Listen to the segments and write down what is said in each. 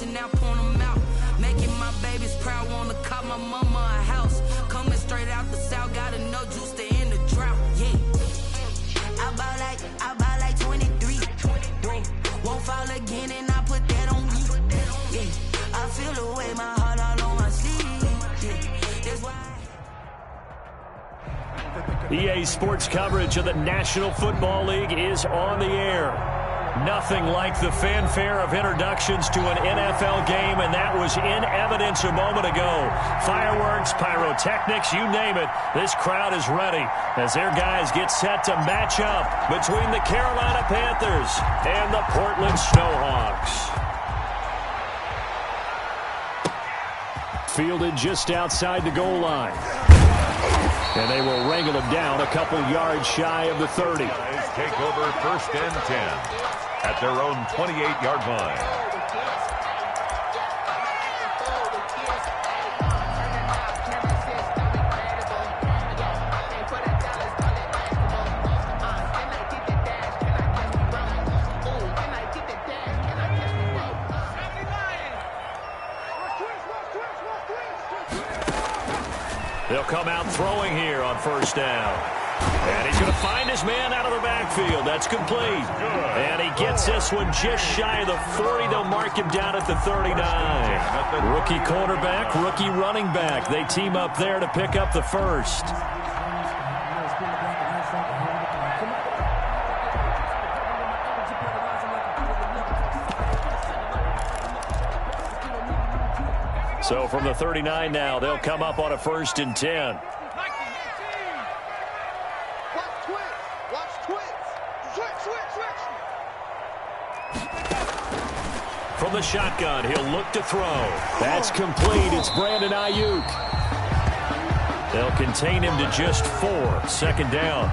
and now point them out. Making my babies proud, wanna cop my mama a house. Coming straight out the south, gotta know juice to end the drought. Yeah, I buy like 23. Won't fall again, and I put that on me. Yeah, I feel the way, my heart all on my sleeve. Yeah, that's why. EA Sports coverage of the National Football League is on the air. Nothing like the fanfare of introductions to an NFL game, and that was in evidence a moment ago. Fireworks, pyrotechnics, you name it. This crowd is ready as their guys get set to match up between the Carolina Panthers and the Portland Snowhawks. Fielded just outside the goal line. And they will wrangle him down a couple yards shy of the 30. Take over 1st and 10 at their own 28-yard line. They'll come out throwing here on 1st down. And he's going to find his man out of the backfield. That's complete. And he gets this one just shy of the 40. They'll mark him down at the 39. Rookie quarterback, rookie running back. They team up there to pick up the first. So from the 39 now, they'll come up on a 1st and 10. From the shotgun, he'll look to throw. That's complete. It's Brandon Ayuk. They'll contain him to just 4. 2nd down.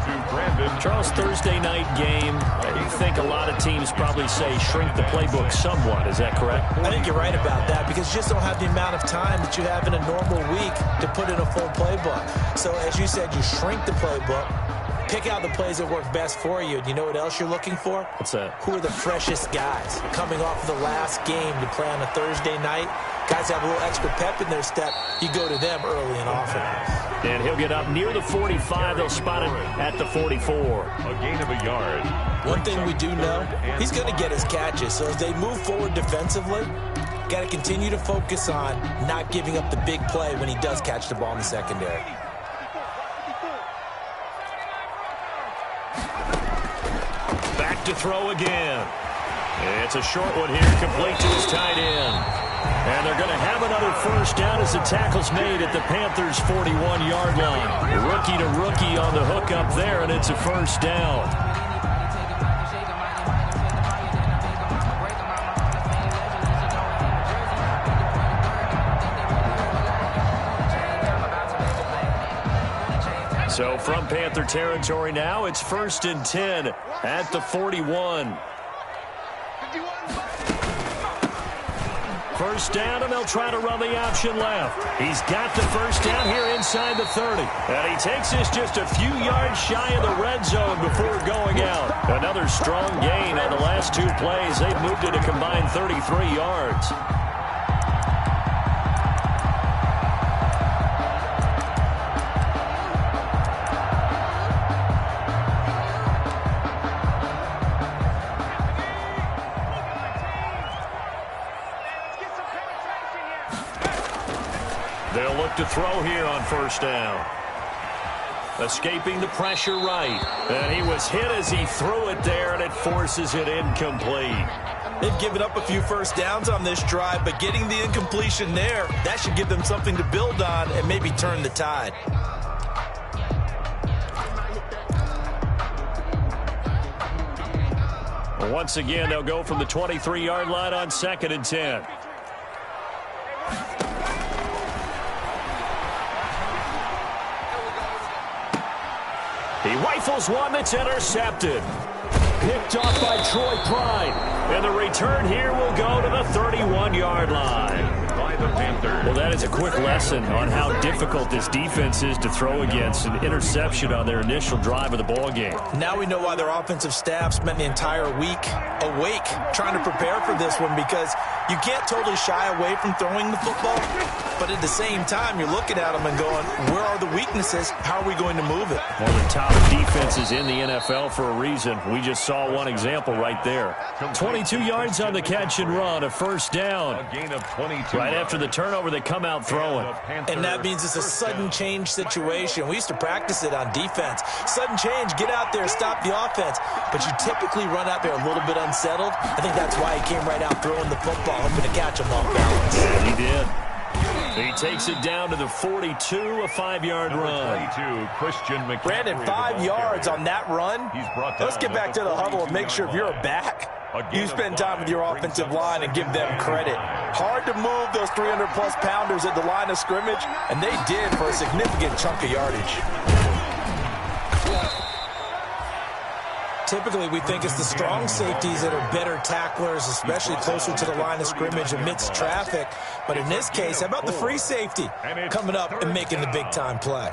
Charles, Thursday night game, I think a lot of teams probably say shrink the playbook somewhat. Is that correct? I think you're right about that because you just don't have the amount of time that you have in a normal week to put in a full playbook. So as you said, you shrink the playbook. Pick out the plays that work best for you. And you know what else you're looking for? What's that? Who are the freshest guys coming off of the last game to play on a Thursday night? Guys have a little extra pep in their step. You go to them early and often. And he'll get up near the 45. They'll spot him at the 44. A gain of a yard. One thing we do know, he's going to get his catches. So as they move forward defensively, got to continue to focus on not giving up the big play when he does catch the ball in the secondary. Back to throw again. It's a short one here, complete to his tight end. And they're going to have another 1st down as the tackle's made at the Panthers' 41-yard line. Rookie to rookie on the hook up there, and it's a 1st down. So from Panther territory now, it's 1st and 10 at the 41. 1st down, and they'll try to run the option left. He's got the 1st down here inside the 30. And he takes this just a few yards shy of the red zone before going out. Another strong gain on the last 2 plays. They've moved it a combined 33 yards. They'll look to throw here on 1st down. Escaping the pressure right. And he was hit as he threw it there, and it forces it incomplete. They've given up a few 1st downs on this drive, but getting the incompletion there, that should give them something to build on and maybe turn the tide. Once again, they'll go from the 23-yard line on 2nd and 10. He rifles one that's intercepted. Picked off by Troy Pride. And the return here will go to the 31-yard line. the Panthers. Well, that is a quick lesson on how difficult this defense is to throw against. An interception on their initial drive of the ball game. Now we know why their offensive staff spent the entire week awake trying to prepare for this one, because you can't totally shy away from throwing the football, but at the same time, you're looking at them and going, where are the weaknesses? How are we going to move it? One of the top defenses in the NFL for a reason. We just saw one example right there. 22 yards on the catch and run, a first down. A gain of 22. Right after the turnover, they come out throwing. And that means it's a sudden change situation. We used to practice it on defense. Sudden change, get out there, stop the offense. But you typically run out there a little bit unsettled. I think that's why he came right out throwing the football, hoping to catch him off balance. Yeah, he did. He takes it down to the 42, a 5-yard run. 22, Christian McCaffrey. Brandon, 5 yards on that run. Let's get back to the huddle and make sure if you're a back, you spend time with your offensive line and give them credit. Hard to move those 300-plus pounders at the line of scrimmage, and they did for a significant chunk of yardage. Typically, we think it's the strong safeties that are better tacklers, especially closer to the line of scrimmage amidst traffic. But in this case, how about the free safety coming up and making the big-time play?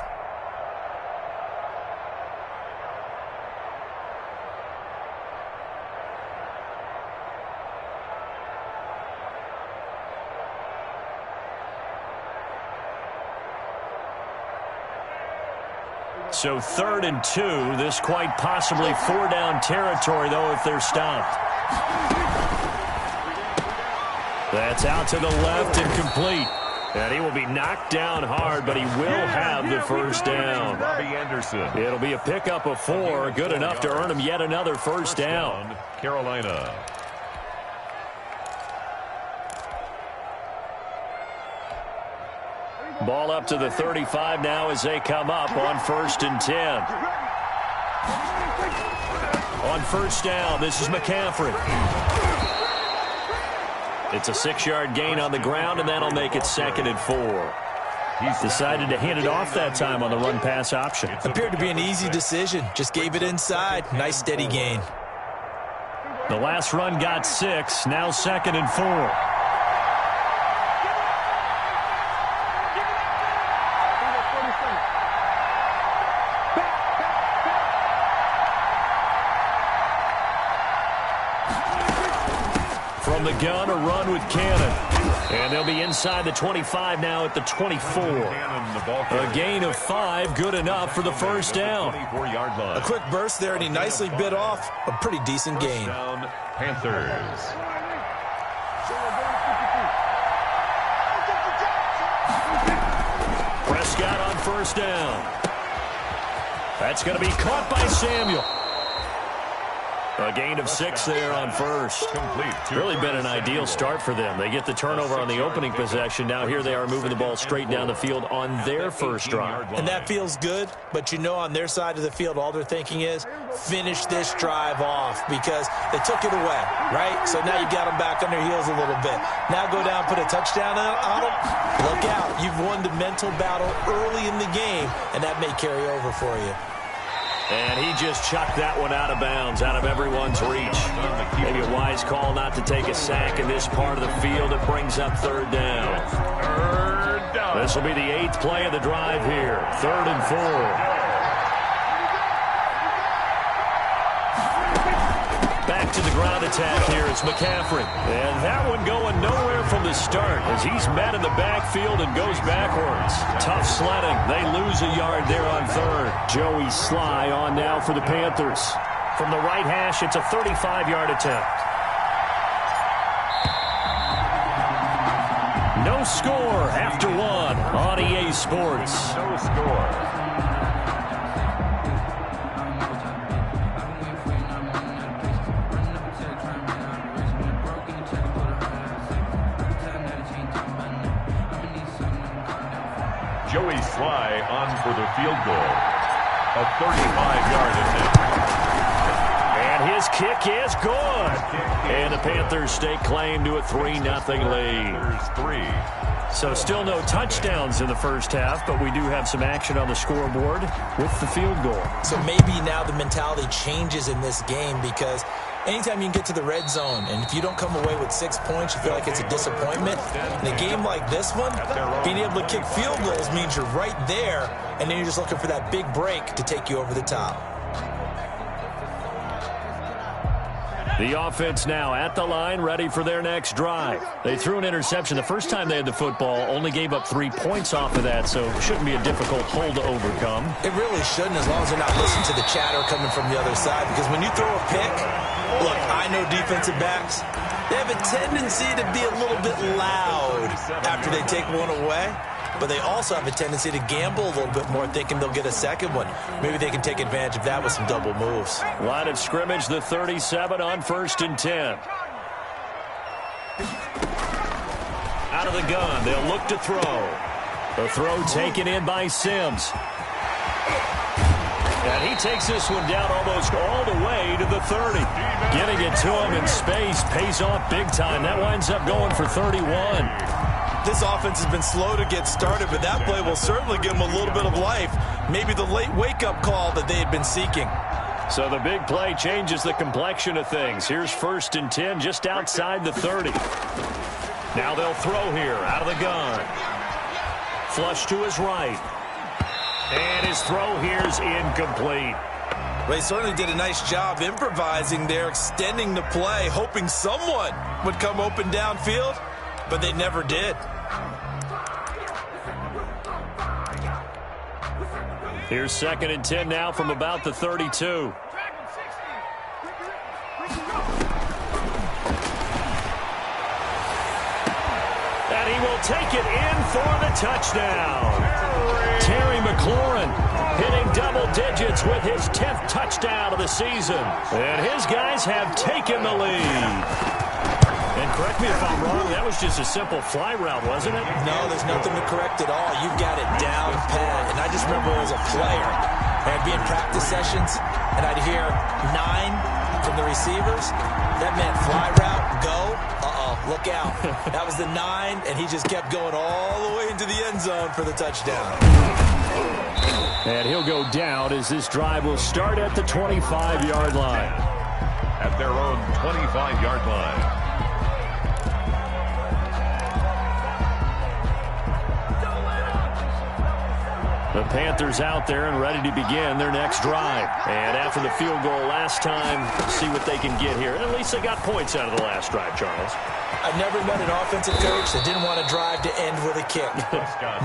So 3rd and 2. This quite possibly 4-down territory, though, if they're stopped. That's out to the left and complete. And he will be knocked down hard, but he will have the first down. Robbie Anderson. It'll be a pickup of 4, good enough to earn him yet another first down. Carolina. Ball up to the 35 now as they come up on 1st and 10. On first down, this is McCaffrey. It's a 6-yard gain on the ground, and that'll make it 2nd and 4. He's decided to hand it off that time on the run-pass option. Appeared to be an easy decision. Just gave it inside. Nice, steady gain. The last run got 6. Now 2nd and 4. From the gun, a run with Cannon. And they'll be inside the 25 now at the 24. A gain of 5, good enough for the first down. A quick burst there, and he nicely bit off a pretty decent gain. Panthers. Prescott on first down. That's going to be caught by Samuel. A gain of 6 there on first. Really been an ideal start for them. They get the turnover on the opening possession. Now here they are moving the ball straight down the field on their first drive. And that feels good, but you know on their side of the field, all they're thinking is finish this drive off because they took it away, right? So now you got them back on their heels a little bit. Now go down, put a touchdown on them. Look out. You've won the mental battle early in the game, and that may carry over for you. And he just chucked that one out of bounds, out of everyone's reach. Maybe a wise call not to take a sack in this part of the field. It brings up 3rd down. This will be the 8th play of the drive here. 3rd and 4. Back to the ground attack here. It's McCaffrey. And that one going nowhere from the start as he's met in the backfield and goes backwards. Tough sledding. They lose a yard there on 3rd. Joey Sly on now for the Panthers. From the right hash, it's a 35-yard attempt. No score after 1 on EA Sports. No score. Joey Sly on for the field goal. A 35-yard attempt. And his kick is good. And the Panthers stake claim to a 3-0 lead. So still no touchdowns in the first half, but we do have some action on the scoreboard with the field goal. So maybe now the mentality changes in this game, because anytime you can get to the red zone, and if you don't come away with 6 points, you feel like it's a disappointment. In a game like this one, being able to kick field goals means you're right there, and then you're just looking for that big break to take you over the top. The offense now at the line, ready for their next drive. They threw an interception the first time they had the football, only gave up 3 points off of that, so it shouldn't be a difficult hole to overcome. It really shouldn't, as long as they're not listening to the chatter coming from the other side, because when you throw a pick, look, I know defensive backs, they have a tendency to be a little bit loud after they take one away. But they also have a tendency to gamble a little bit more, thinking they'll get a second one. Maybe they can take advantage of that with some double moves. Line of scrimmage, the 37 on 1st and 10. Out of the gun, they'll look to throw. The throw taken in by Sims. And he takes this one down almost all the way to the 30. Getting it to him in space pays off big time. That winds up going for 31. This offense has been slow to get started, but that play will certainly give them a little bit of life. Maybe the late wake-up call that they had been seeking. So the big play changes the complexion of things. Here's 1st and 10 just outside the 30. Now they'll throw here out of the gun. Flush to his right. And his throw here is incomplete. Well, he certainly did a nice job improvising there, extending the play, hoping someone would come open downfield, but they never did. Here's 2nd and 10 now from about the 32. And he will take it in for the touchdown. Terry McLaurin hitting double digits with his 10th touchdown of the season. And his guys have taken the lead. And correct me if I'm wrong, that was just a simple fly route, wasn't it? No, there's nothing to correct at all. You've got it down pat. And I just remember as a player, I'd be in practice sessions, and I'd hear 9 from the receivers. That meant fly route, go. Look out. That was the 9, and he just kept going all the way into the end zone for the touchdown. And he'll go down as this drive will start at the 25-yard line. At their own 25-yard line. The Panthers out there and ready to begin their next drive. And after the field goal last time, see what they can get here. And at least they got points out of the last drive, Charles. I've never met an offensive coach that didn't want to drive to end with a kick.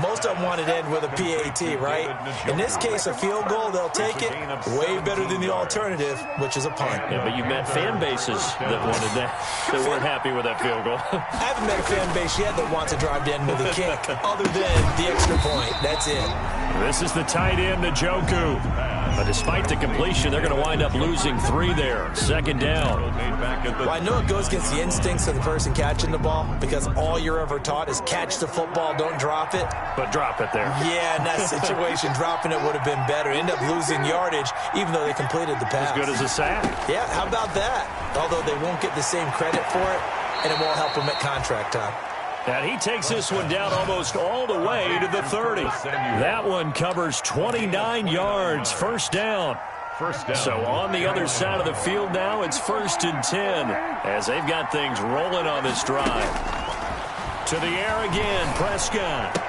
Most of them wanted to end with a PAT, right? In this case, a field goal, they'll take it. Way better than the alternative, which is a punt. Yeah, but you've met fan bases that wanted that, that weren't happy with that field goal. I haven't met a fan base yet that wants to drive to end with a kick, other than the extra point. That's it. This is the tight end, Njoku. But despite the completion, they're going to wind up losing 3 there. 2nd down. Well, I know it goes against the instincts of the person catching the ball, because all you're ever taught is catch the football, don't drop it. But drop it there. Yeah, in that situation, dropping it would have been better. End up losing yardage, even though they completed the pass. As good as a sack. Yeah, how about that? Although they won't get the same credit for it, and it won't help them at contract time. And he takes this one down almost all the way to the 30. That one covers 29 yards. First down. So on the other side of the field now, it's 1st and 10 as they've got things rolling on this drive. To the air again, Prescott.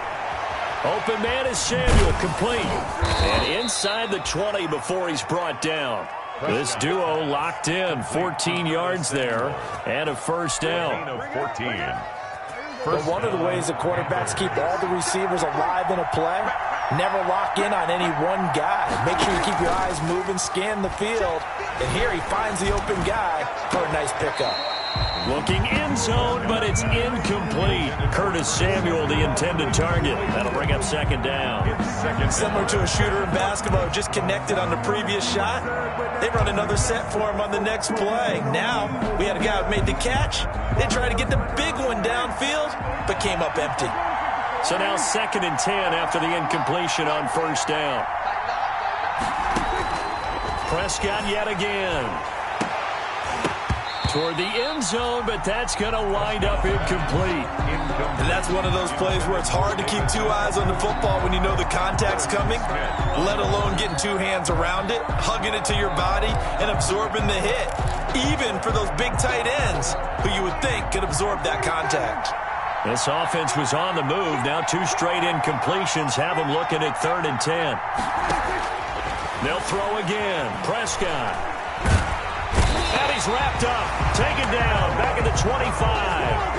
Open man is Samuel, complete. And inside the 20 before he's brought down. This duo locked in, 14 yards there, and a first down. 14. But one of the ways the quarterbacks keep all the receivers alive in a play, never lock in on any one guy. Make sure you keep your eyes moving, scan the field, and here he finds the open guy for a nice pickup. Looking end zone, but it's incomplete. Curtis Samuel, the intended target. That'll bring up 2nd down. Similar to a shooter in basketball, just connected on the previous shot. They run another set for him on the next play. Now, we had a guy who made the catch. They tried to get the big one downfield, but came up empty. So now 2nd and 10 after the incompletion on first down. Prescott yet again. Toward the end zone, but that's going to wind up incomplete. And that's one of those plays where it's hard to keep two eyes on the football when you know the contact's coming, let alone getting two hands around it, hugging it to your body, and absorbing the hit, even for those big tight ends who you would think could absorb that contact. This offense was on the move. Now 2 straight incompletions have them looking at 3rd and 10. They'll throw again. Prescott. And he's wrapped up, taken down, back at the 25.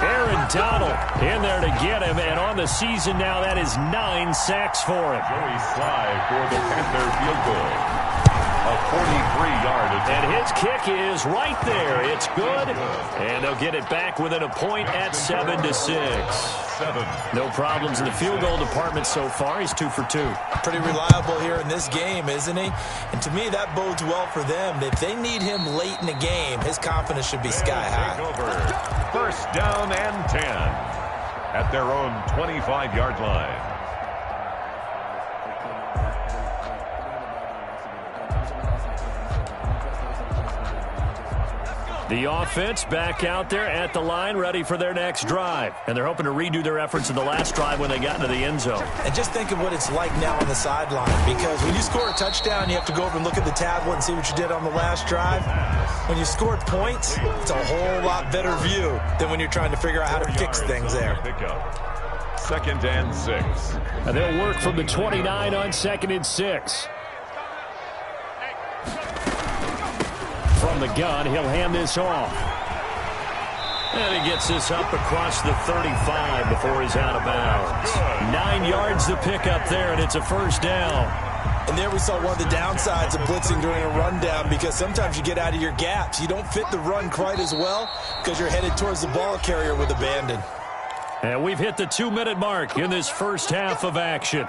Aaron Donald in there to get him, and on the season now, that is 9 sacks for him. Joey Sly for the Panther field goal. A 43-yard attempt. And his kick is right there. It's good, and they'll get it back within a point at 7-6. No problems in the field goal department so far. He's 2 for 2. Pretty reliable here in this game, isn't he? And to me, that bodes well for them. If they need him late in the game, his confidence should be sky high. First down and 10 at their own 25-yard line. The offense back out there at the line, ready for their next drive. And they're hoping to redo their efforts in the last drive when they got into the end zone. And just think of what it's like now on the sideline, because when you score a touchdown, you have to go over and look at the tablet and see what you did on the last drive. When you scored points, it's a whole lot better view than when you're trying to figure out how to fix things there. 2nd and 6. And they'll work from the 29 on 2nd and 6. From the gun, he'll hand this off. And he gets this up across the 35 before he's out of bounds. 9 yards to pick up there, and it's a first down. And there we saw one of the downsides of blitzing during a rundown, because sometimes you get out of your gaps. You don't fit the run quite as well because you're headed towards the ball carrier with abandon. And we've hit the 2-minute mark in this first half of action.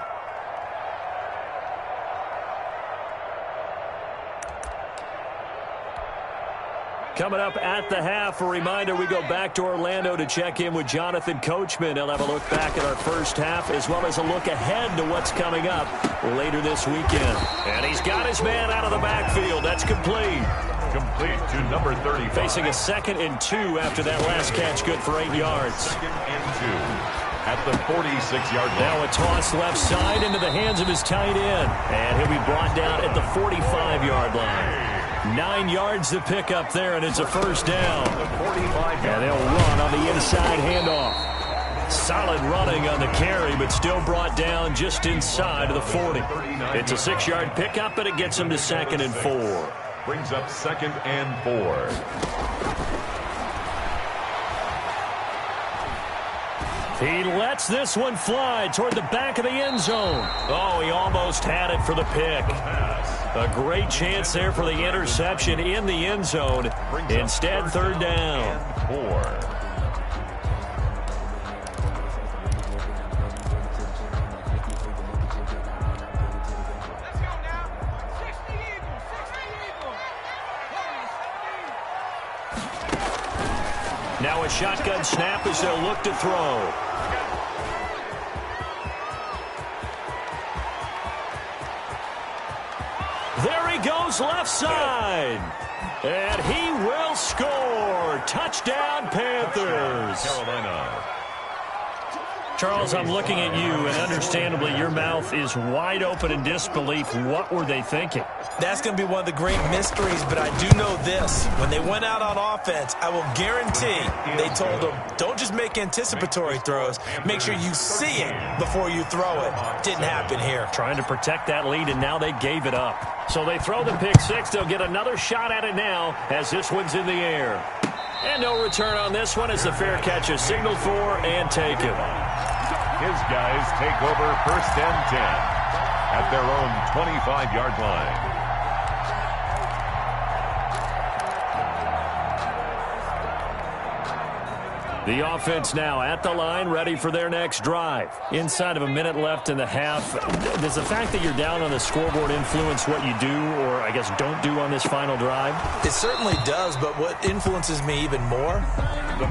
Coming up at the half, a reminder, we go back to Orlando to check in with Jonathan Coachman. He'll have a look back at our first half as well as a look ahead to what's coming up later this weekend. And he's got his man out of the backfield. That's complete. Complete to number 35. Facing a 2nd and 2 after that last catch, good for 8 yards. 2nd and 2 at the 46-yard line. Now a toss left side into the hands of his tight end. And he'll be brought down at the 45-yard line. 9 yards to pick up there, and it's a first down. And they'll run on the inside handoff. Solid running on the carry, but still brought down just inside of the 40. It's a 6-yard pickup, and it gets him to 2nd and 4. Brings up 2nd and 4. He lets this one fly toward the back of the end zone. Oh, he almost had it for the pick. A great chance there for the interception in the end zone. Instead, 3rd down. 4. Now a shotgun snap as they'll look to throw. There he goes left side. And he will score. Touchdown, Panthers. Carolina. Charles, I'm looking at you, and understandably, your mouth is wide open in disbelief. What were they thinking? That's going to be one of the great mysteries, but I do know this. When they went out on offense, I will guarantee they told them, don't just make anticipatory throws. Make sure you see it before you throw it. Didn't happen here. Trying to protect that lead, and now they gave it up. So they throw the pick six. They'll get another shot at it now as this one's in the air. And no return on this one as the fair catch is signaled for and taken. His guys take over 1st and 10 at their own 25-yard line. The offense now at the line, ready for their next drive. Inside of a minute left in the half, does the fact that you're down on the scoreboard influence what you do, or I guess don't do on this final drive? It certainly does, but what influences me even more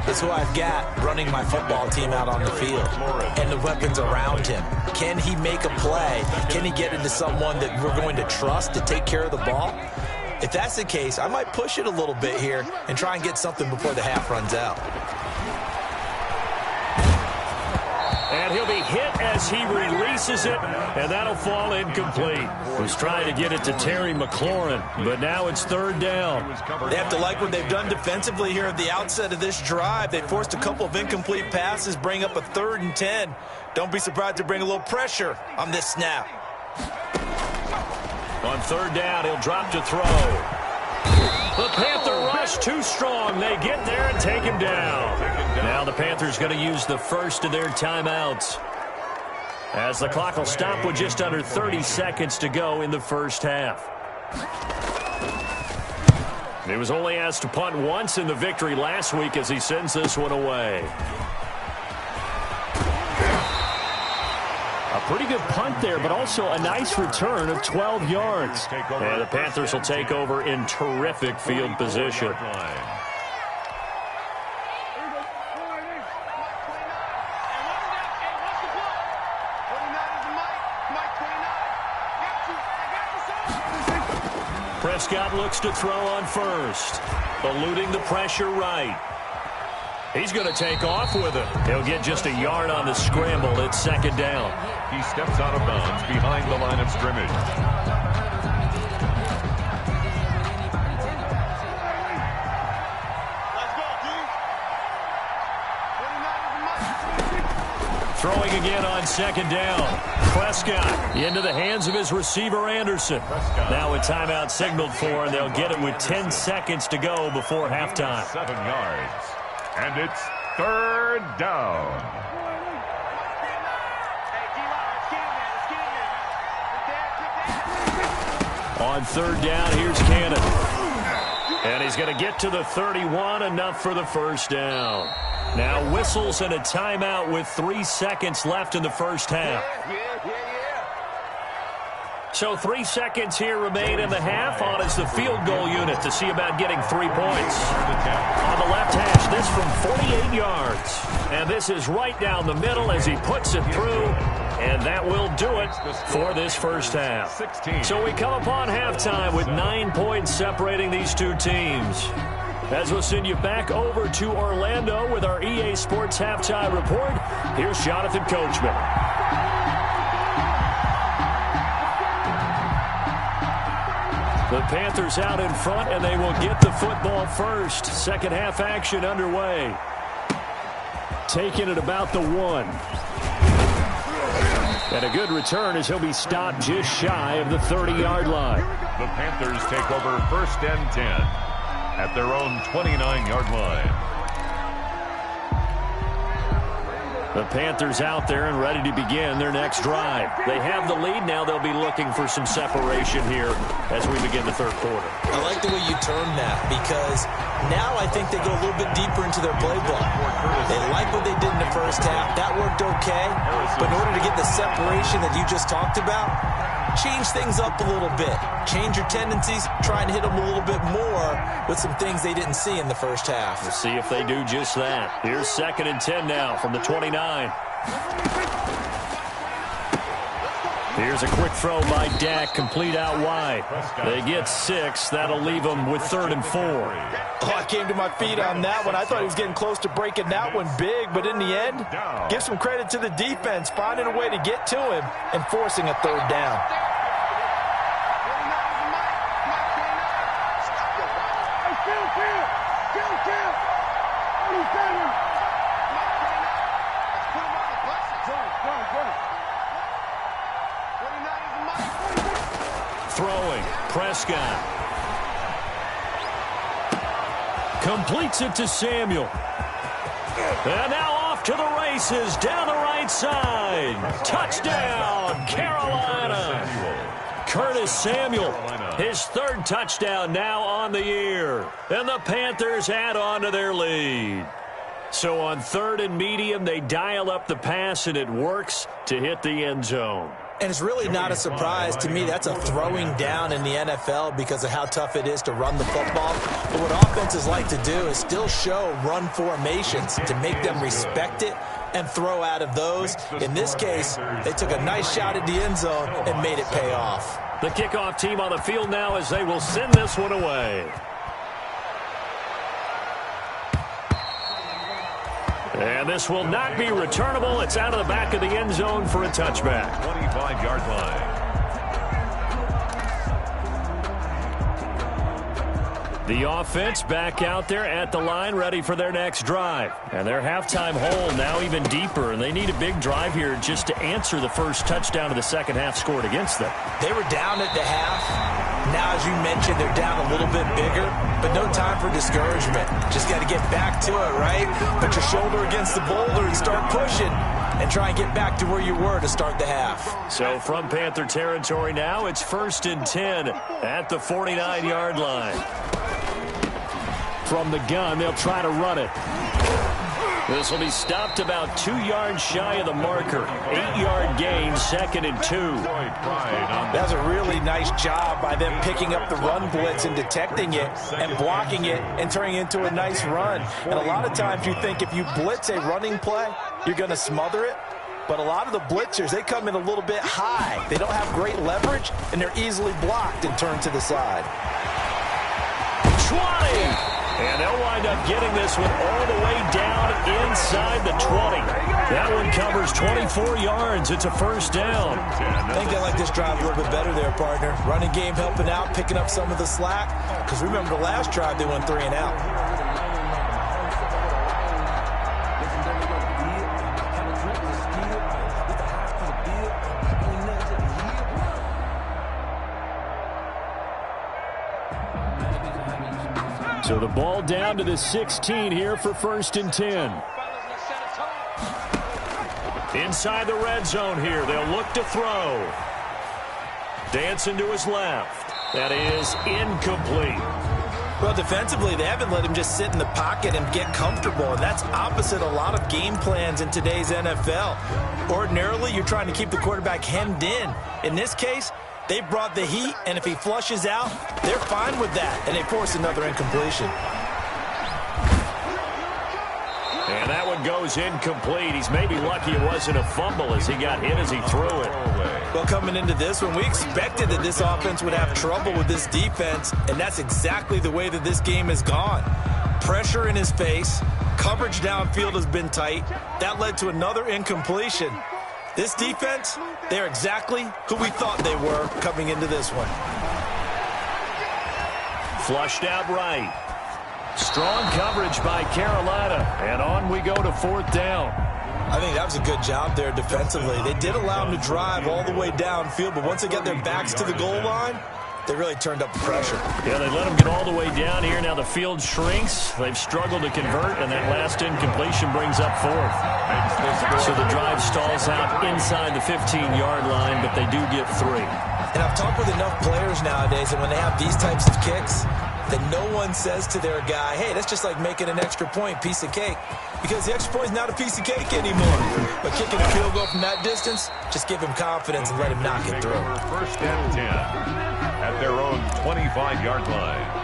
is who I've got running my football team out on the field and the weapons around him. Can he make a play? Can he get into someone that we're going to trust to take care of the ball? If that's the case, I might push it a little bit here and try and get something before the half runs out. And he'll be hit as he releases it, and that'll fall incomplete. Was trying to get it to Terry McLaurin, but now it's third down. They have to like what they've done defensively here at the outset of this drive. They forced a couple of incomplete passes, bring up a 3rd and 10. Don't be surprised to bring a little pressure on this snap. On third down, he'll drop to throw. The Panther rush too strong. They get there and take him down. Now the Panthers going to use the first of their timeouts, as the clock will stop with just under 30 seconds to go in the first half. He was only asked to punt once in the victory last week as he sends this one away. A pretty good punt there, but also a nice return of 12 yards. And the Panthers will take over in terrific field position. Prescott looks to throw on first, eluding the pressure right. He's going to take off with it. He'll get just a yard on the scramble. It's second down. He steps out of bounds behind the line of scrimmage. Throwing again on second down. Prescott into the hands of his receiver, Anderson. Now a timeout signaled for, and they'll get it with 10 seconds to go before halftime. 7 yards. And it's third down. On third down, here's Cannon. And he's going to get to the 31, enough for the first down. Now whistles and a timeout with 3 seconds left in the first half. So 3 seconds here remain in the half. On is the field goal unit to see about getting 3 points. On the left hash, this from 48 yards. And this is right down the middle as he puts it through. And that will do it for this first half. So we come upon halftime with 9 points separating these two teams. As we'll send you back over to Orlando with our EA Sports Halftime Report, here's Jonathan Coachman. The Panthers out in front, and they will get the football first. Second half action underway. Taking it about the 1. And a good return as he'll be stopped just shy of the 30-yard line. The Panthers take over first and 10 at their own 29-yard line. The Panthers out there and ready to begin their next drive. They have the lead. Now they'll be looking for some separation here as we begin the third quarter. I like the way you termed that, because now I think they go a little bit deeper into their playbook. They like what they did in the first half. That worked okay. But in order to get the separation that you just talked about, change things up a little bit. Change your tendencies. Try and hit them a little bit more with some things they didn't see in the first half. We'll see if they do just that. Here's second and 10 now from the 29. Here's a quick throw by Dak, complete out wide. They get 6. That'll leave them with 3rd and 4. Oh, I came to my feet on that one. I thought he was getting close to breaking that one big, but in the end, give some credit to the defense, finding a way to get to him and forcing a 3rd down. Throwing, Prescott. Completes it to Samuel. And now off to the races down the right side. Touchdown, Carolina. Curtis Samuel, his 3rd touchdown now on the year. And the Panthers add on to their lead. So on 3rd and medium, they dial up the pass, and it works to hit the end zone. And it's really not a surprise to me. That's a throwing down in the NFL because of how tough it is to run the football. But what offenses like to do is still show run formations to make them respect it and throw out of those. In this case, they took a nice shot at the end zone and made it pay off. The kickoff team on the field now as they will send this one away. And this will not be returnable. It's out of the back of the end zone for a touchback. 25-yard line. The offense back out there at the line, ready for their next drive. And their halftime hole now even deeper, and they need a big drive here just to answer the first touchdown of the second half scored against them. They were down at the half. Now, as you mentioned, they're down a little bit bigger, but no time for discouragement. Just got to get back to it, right? Put your shoulder against the boulder and start pushing and try and get back to where you were to start the half. So from Panther territory now, it's 1st and 10 at the 49-yard line. From the gun, they'll try to run it. This will be stopped about 2 yards shy of the marker. 8-yard gain, 2nd and 2. That's a really nice job by them picking up the run blitz and detecting it and blocking it and turning it into a nice run. And a lot of times you think if you blitz a running play, you're going to smother it. But a lot of the blitzers, they come in a little bit high. They don't have great leverage, and they're easily blocked and turned to the side. 20! And they'll wind up getting this one all the way down inside the 20. That one covers 24 yards. It's a first down. I think they like this drive a little bit better there, partner. Running game helping out, picking up some of the slack. Because remember the last drive, they went 3 and out. So the ball down to the 16 here for 1st and 10. Inside the red zone here. They'll look to throw. Dancing to his left. That is incomplete. Well, defensively, they haven't let him just sit in the pocket and get comfortable, and that's opposite a lot of game plans in today's NFL. Ordinarily, you're trying to keep the quarterback hemmed in. In this case, they brought the heat, and if he flushes out, they're fine with that, and they force another incompletion. And that one goes incomplete. He's maybe lucky it wasn't a fumble as he got hit as he threw it. Well, coming into this one, we expected that this offense would have trouble with this defense, and that's exactly the way that this game has gone. Pressure in his face, coverage downfield has been tight. That led to another incompletion. This defense, they're exactly who we thought they were coming into this one. Flushed out right. Strong coverage by Carolina. And on we go to 4th down. I think that was a good job there defensively. They did allow them to drive all the way downfield, but once they got their backs to the goal line, they really turned up the pressure. Yeah, they let them get all the way down here. Now the field shrinks. They've struggled to convert, and that last incompletion brings up 4th. So the drive stalls out inside the 15-yard line, but they do get 3. And I've talked with enough players nowadays that when they have these types of kicks, that no one says to their guy, hey, that's just like making an extra point, piece of cake. Because the extra point is not a piece of cake anymore. But kicking a field goal from that distance, just give him confidence and let him knock it through. 1st and 10 at their own 25-yard line.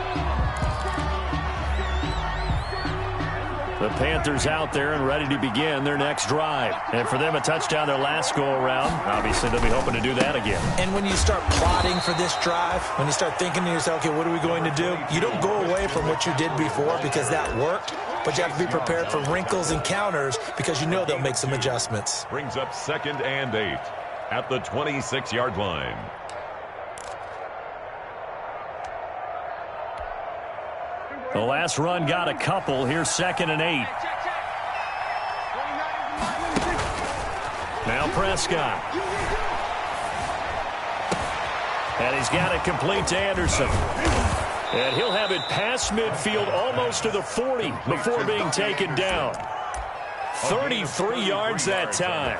The Panthers out there and ready to begin their next drive. And for them, a touchdown their last go-around. Obviously, they'll be hoping to do that again. And when you start plotting for this drive, when you start thinking to yourself, okay, what are we going to do? You don't go away from what you did before because that worked. But you have to be prepared for wrinkles and counters because you know they'll make some adjustments. Brings up 2nd and 8 at the 26-yard line. The last run got a couple. Here's 2nd and 8. Now Prescott. And he's got it complete to Anderson. And he'll have it past midfield almost to the 40 before being taken down. 33 yards that time.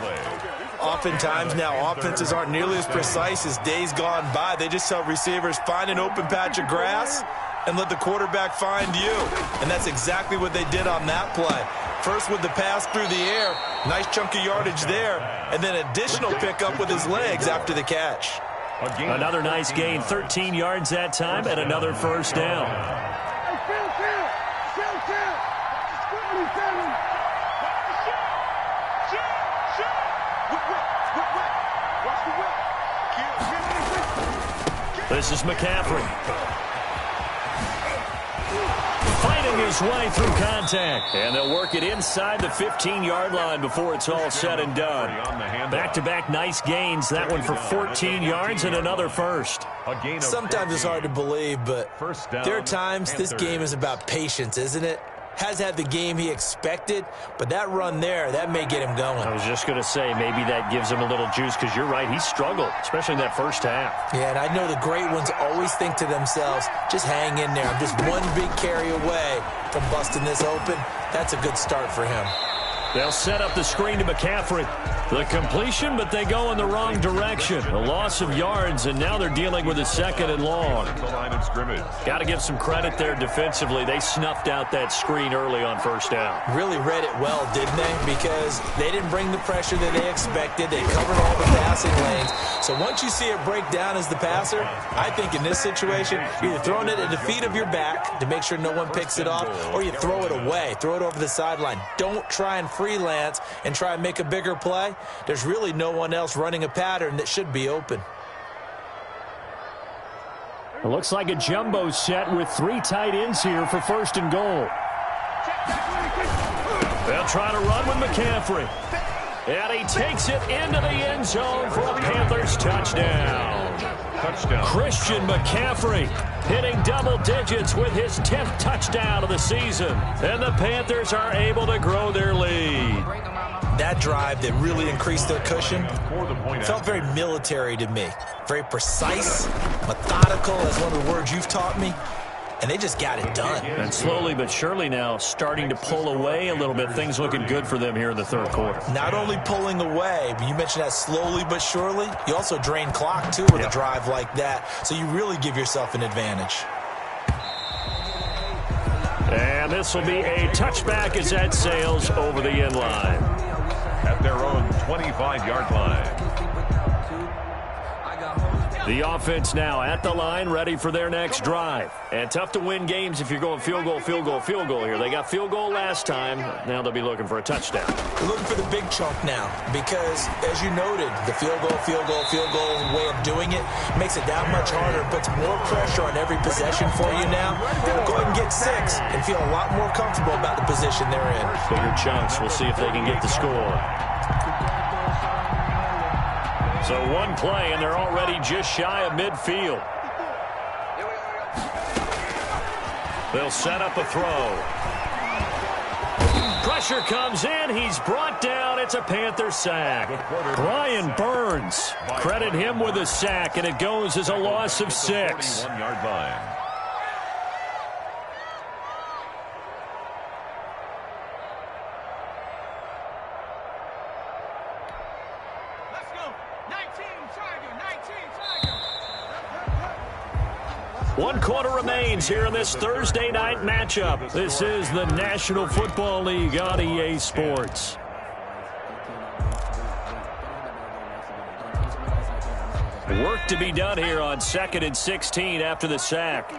Oftentimes now offenses aren't nearly as precise as days gone by. They just tell receivers, find an open patch of grass and let the quarterback find you. And that's exactly what they did on that play. First with the pass through the air, nice chunk of yardage there, and then additional pickup with his legs after the catch. Another nice gain, 13 yards that time, and another first down. This is McCaffrey. Fighting his way through contact. And they'll work it inside the 15-yard line before it's all said and done. Back-to-back nice gains. That one for 14 yards and another first. Sometimes it's hard to believe, but there are times this game is about patience, isn't it? Has had the game he expected, but that run there, that may get him going. I was just going to say, maybe that gives him a little juice, because you're right, he struggled, especially in that first half. Yeah, and I know the great ones always think to themselves, just hang in there. I'm just one big carry away from busting this open. That's a good start for him. They'll set up the screen to McCaffrey. The completion, but they go in the wrong direction. A loss of yards, and now they're dealing with a second and long. Got to give some credit there defensively. They snuffed out that screen early on first down. Really read it well, didn't they? Because they didn't bring the pressure that they expected. They covered all the passing lanes. So once you see it break down as the passer, I think in this situation, you're either throwing it at the feet of your back to make sure no one picks it off, or you throw it away, throw it over the sideline. Don't try and freelance and try and make a bigger play. There's really no one else running a pattern that should be open. It looks like a jumbo set with 3 tight ends here for first and goal. They'll try to run with McCaffrey. And he takes it into the end zone for a Panthers touchdown. Christian McCaffrey hitting double digits with his 10th touchdown of the season. And the Panthers are able to grow their lead. That drive that really increased their cushion felt very military to me. Very precise, methodical, as one of the words you've taught me. And they just got it done. And slowly but surely now starting to pull away a little bit. Things looking good for them here in the third quarter. Not only pulling away, but you mentioned that slowly but surely. You also drain clock, too, with a drive like that. So you really give yourself an advantage. And this will be a touchback as that sails over the end line. At their own 25-yard line. The offense now at the line, ready for their next drive. And tough to win games if you're going field goal, field goal, field goal here. They got field goal last time. Now they'll be looking for a touchdown. They're looking for the big chunk now because, as you noted, the field goal way of doing it makes it that much harder, puts more pressure on every possession for you now. They'll go ahead and get 6 and feel a lot more comfortable about the position they're in. Bigger chunks. We'll see if they can get the score. So one play, and they're already just shy of midfield. They'll set up a throw. Pressure comes in. He's brought down. It's a Panther sack. Brian Burns. Credit him with a sack, and it goes as a loss of 6. 1-yard line. One quarter remains here in this Thursday night matchup. This is the National Football League on EA Sports. Work to be done here on 2nd and 16 after the sack.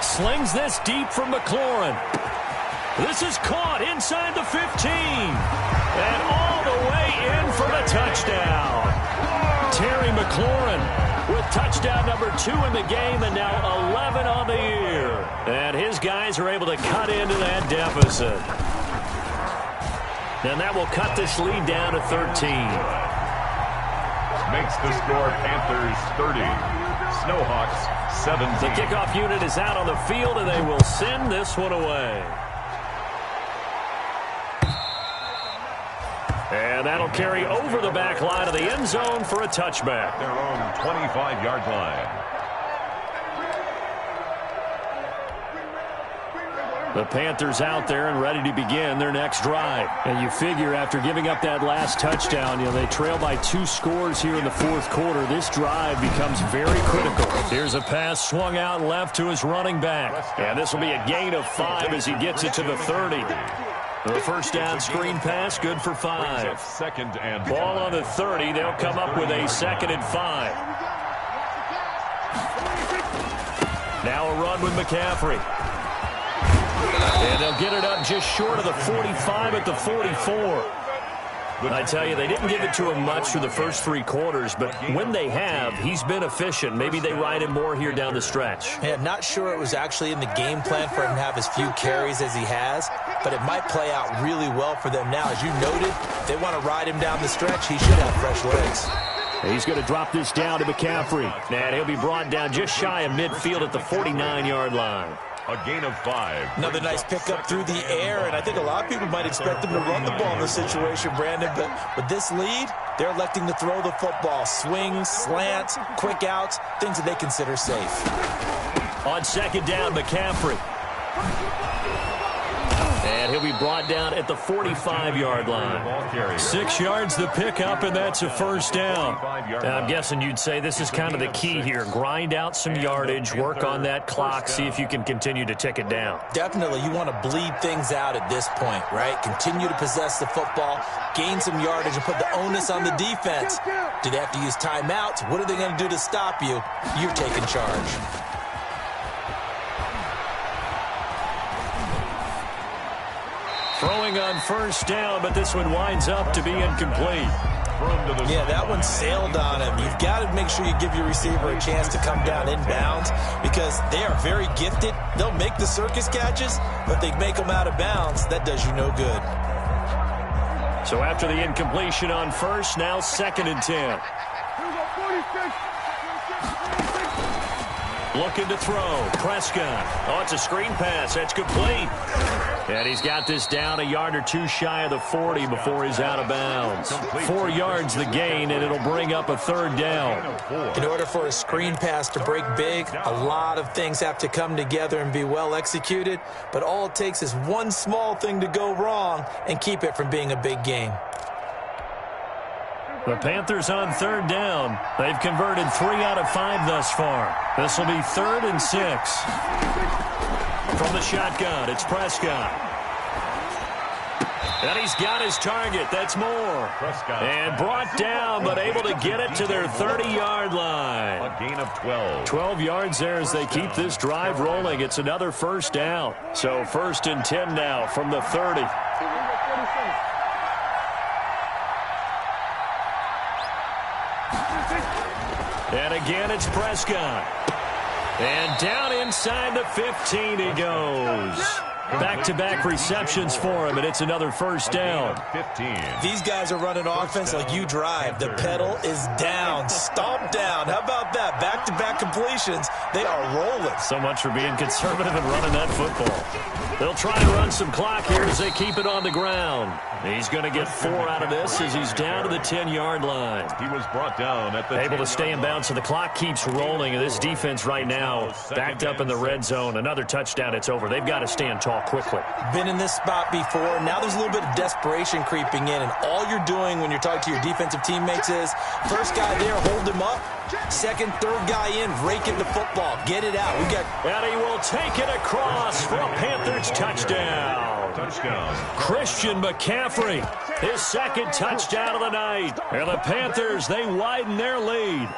Slings this deep from McLaurin. This is caught inside the 15. And all the way in for the touchdown. Terry McLaurin with touchdown number 2 in the game and now 11 on the year. And his guys are able to cut into that deficit. And that will cut this lead down to 13. Makes the score Panthers 30. Snowhawks 17. The kickoff unit is out on the field and they will send this one away. And that'll carry over the back line of the end zone for a touchback. Their own 25-yard line. The Panthers out there and ready to begin their next drive. And you figure after giving up that last touchdown, they trail by 2 scores here in the fourth quarter. This drive becomes very critical. Here's a pass swung out left to his running back. And this will be a gain of 5 as he gets it to the 30. The first down screen pass, good for 5. Second and ball on the 30. They'll come up with a 2nd and 5. Now a run with McCaffrey. And they'll get it up just short of the 45 at the 44. I tell you, they didn't give it to him much through the first 3 quarters, but when they have, he's been efficient. Maybe they ride him more here down the stretch. Yeah, not sure it was actually in the game plan for him to have as few carries as he has, but it might play out really well for them now. As you noted, if they want to ride him down the stretch, he should have fresh legs. He's going to drop this down to McCaffrey. And he'll be brought down just shy of midfield at the 49-yard line. A gain of 5. Another nice pickup through the air, and I think a lot of people might expect him to run the ball in this situation, Brandon, but with this lead, they're electing to throw the football. Swings, slants, quick outs, things that they consider safe. On second down, McCaffrey. And he'll be brought down at the 45-yard line. 6 yards the pickup, and that's a first down. Now, I'm guessing you'd say this is kind of the key here. Grind out some yardage, work on that clock, see if you can continue to tick it down. Definitely, you want to bleed things out at this point, right? Continue to possess the football, gain some yardage, and put the onus on the defense. Do they have to use timeouts? What are they going to do to stop you? You're taking charge. Throwing on first down, but this one winds up to be incomplete. Yeah, that one sailed on him. You've got to make sure you give your receiver a chance to come down inbounds because they are very gifted. They'll make the circus catches, but they make them out of bounds. That does you no good. So after the incompletion on first, now 2nd and 10. Looking to throw. Prescott. Oh, it's a screen pass. That's complete. And he's got this down a yard or 2 shy of the 40 before he's out of bounds. 4 yards the gain, and it'll bring up a 3rd down. In order for a screen pass to break big, a lot of things have to come together and be well executed. But all it takes is one small thing to go wrong and keep it from being a big game. The Panthers on 3rd down. They've converted 3 out of 5 thus far. This will be 3rd and 6. From the shotgun, it's Prescott. And he's got his target. That's Moore. And brought down, but able to get it to their 30-yard line. A gain of 12. 12 yards there as they keep this drive rolling. It's another first down. So 1st and 10 now from the 30. And again, it's Prescott. And down inside the 15 he goes. Back-to-back receptions for him, and it's another first down. 15. These guys are running offense like you drive. The pedal is down, stomp down. How about that? Back-to-back completions. They are rolling. So much for being conservative and running that football. They'll try and run some clock here as they keep it on the ground. He's going to get 4 out of this as he's down to the 10-yard line. He was brought down at the able to stay in bounds, so the clock keeps rolling. And this defense right now backed up in the red zone. Another touchdown, it's over. They've got to stand tall quickly. Been in this spot before. Now there's a little bit of desperation creeping in, and all you're doing when you're talking to your defensive teammates is first guy there, hold him up. Second, third guy in, raking the football. Get it out. And he will take it across for a Panthers touchdown. Christian McCaffrey, his 2nd touchdown of the night. And the Panthers, they widen their lead.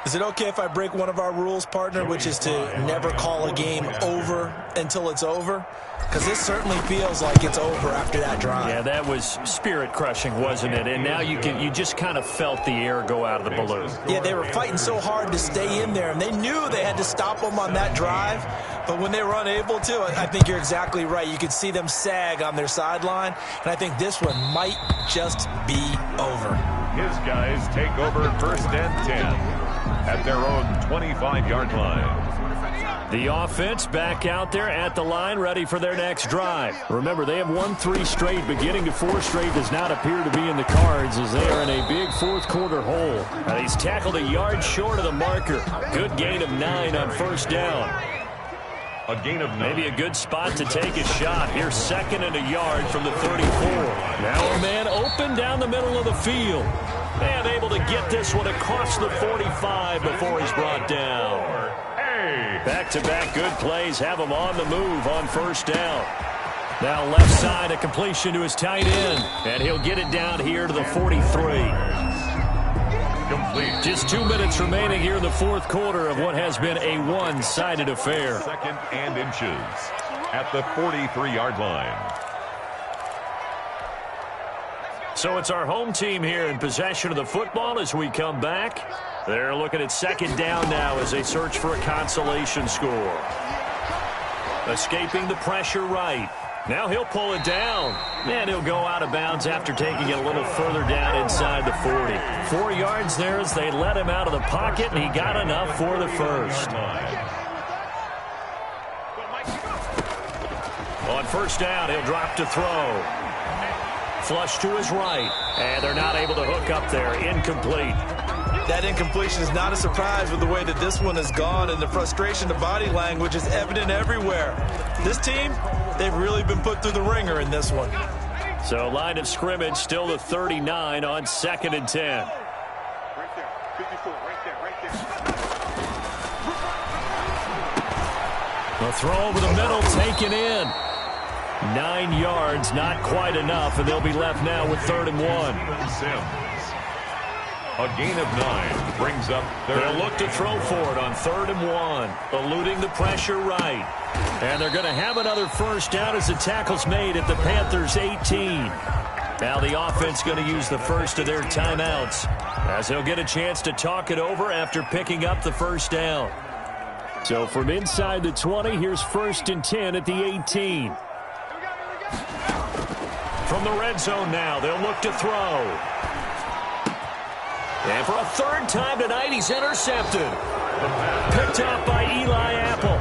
Is it okay if I break one of our rules, partner, which is to never call a game over until it's over? Because this certainly feels like it's over after that drive. Yeah, that was spirit-crushing, wasn't it? And now you just kind of felt the air go out of the balloon. Yeah, they were fighting so hard to stay in there, and they knew they had to stop them on that drive. But when they were unable to, I think you're exactly right. You could see them sag on their sideline, and I think this one might just be over. His guys take over 1st and 10 at their own 25-yard line. The offense back out there at the line, ready for their next drive. Remember, they have won 3 straight, but getting to 4 straight does not appear to be in the cards as they are in a big 4th quarter hole. And he's tackled a yard short of the marker. Good gain of 9 on first down. A gain of 9. Maybe a good spot to take a shot. Here's 2nd and a yard from the 34. Now a man open down the middle of the field. And able to get this one across the 45 before he's brought down. Back-to-back good plays have him on the move on first down. Now left side, a completion to his tight end. And he'll get it down here to the 43. Complete. Just 2 minutes remaining here in the 4th quarter of what has been a one-sided affair. 2nd and inches at the 43-yard line. So it's our home team here in possession of the football as we come back. They're looking at second down now as they search for a consolation score. Escaping the pressure right. Now he'll pull it down. And he'll go out of bounds after taking it a little further down inside the 40. 4 yards there as they let him out of the pocket, and he got enough for the first. On first down, he'll drop to throw. Flush to his right. And they're not able to hook up there. Incomplete. That incompletion is not a surprise with the way that this one has gone, and the frustration, the body language is evident everywhere. This team, they've really been put through the ringer in this one. So line of scrimmage still the 39 on 2nd and 10. Right there, 54, right there. The throw over the middle taken in. 9 yards, not quite enough, and they'll be left now with 3rd and 1. A gain of 9 brings up third. They'll look to throw for it on 3rd and 1, eluding the pressure right. And they're going to have another first down as the tackle's made at the Panthers' 18. Now the offense going to use the first of their timeouts as they'll get a chance to talk it over after picking up the first down. So from inside the 20, here's 1st and 10 at the 18. From the red zone now, they'll look to throw. And for a 3rd time tonight, he's intercepted. Picked up by Eli Apple.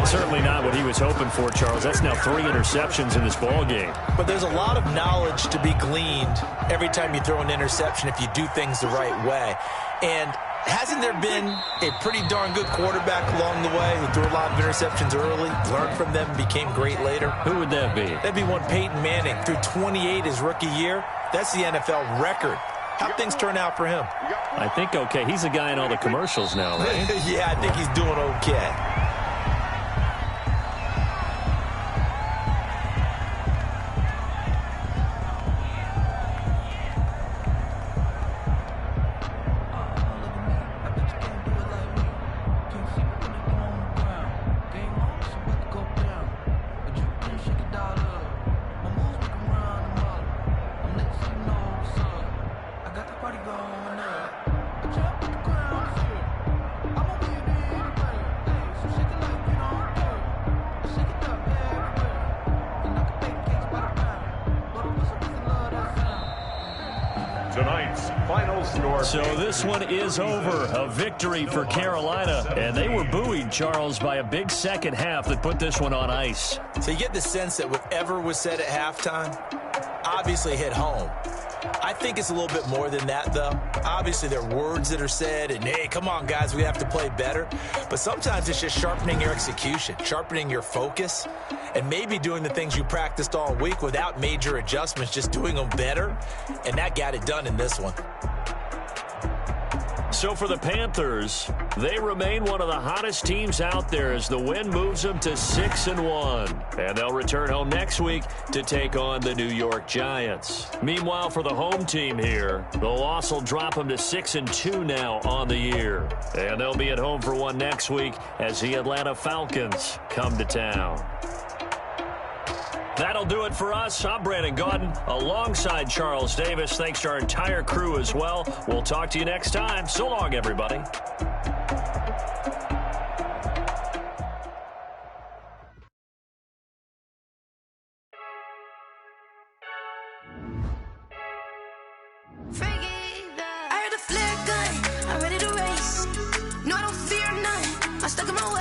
Certainly not what he was hoping for, Charles. That's now 3 interceptions in this ball game. But there's a lot of knowledge to be gleaned every time you throw an interception if you do things the right way. And hasn't there been a pretty darn good quarterback along the way who threw a lot of interceptions early, learned from them, became great later? Who would that be? That'd be one Peyton Manning. Threw 28 his rookie year. That's the NFL record. How'd things turn out for him? I think okay. He's a guy in all the commercials now, right? Yeah, I think he's doing okay. Tonight's final score. So this one is over. A victory for Carolina. And they were buoyed, Charles, by a big second half that put this one on ice. So you get the sense that whatever was said at halftime obviously hit home. I think it's a little bit more than that, though. Obviously, there are words that are said, and, hey, come on, guys, we have to play better. But sometimes it's just sharpening your execution, sharpening your focus, and maybe doing the things you practiced all week without major adjustments, just doing them better. And that got it done in this one. So for the Panthers, they remain one of the hottest teams out there as the win moves them to 6-1. And they'll return home next week to take on the New York Giants. Meanwhile, for the home team here, the loss will drop them to 6-2 now on the year. And they'll be at home for one next week as the Atlanta Falcons come to town. That'll do it for us. I'm Brandon Gaudin alongside Charles Davis. Thanks to our entire crew as well. We'll talk to you next time. So long, everybody. I heard a flare gun, I'm ready to race. No, I don't fear none, I'm stuck in my way.